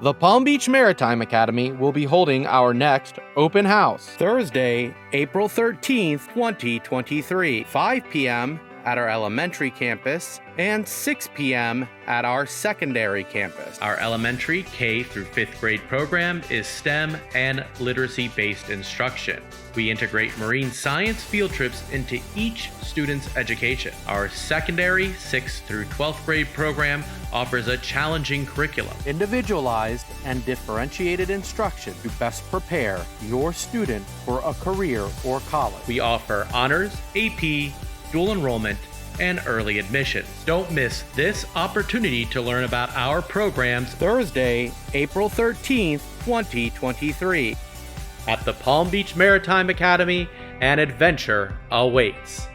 The Palm Beach Maritime Academy will be holding our next open house Thursday, April 13th, 2023, 5 p.m. at our elementary campus and 6 p.m. at our secondary campus. Our elementary K through 5th grade program is STEM and literacy-based instruction. We integrate marine science field trips into each student's education. Our secondary 6th through 12th grade program offers a challenging curriculum. Individualized and differentiated instruction to best prepare your student for a career or college. We offer honors, AP, dual enrollment, and early admissions. Don't miss this opportunity to learn about our programs Thursday, April 13th, 2023. at the Palm Beach Maritime Academy. An adventure awaits.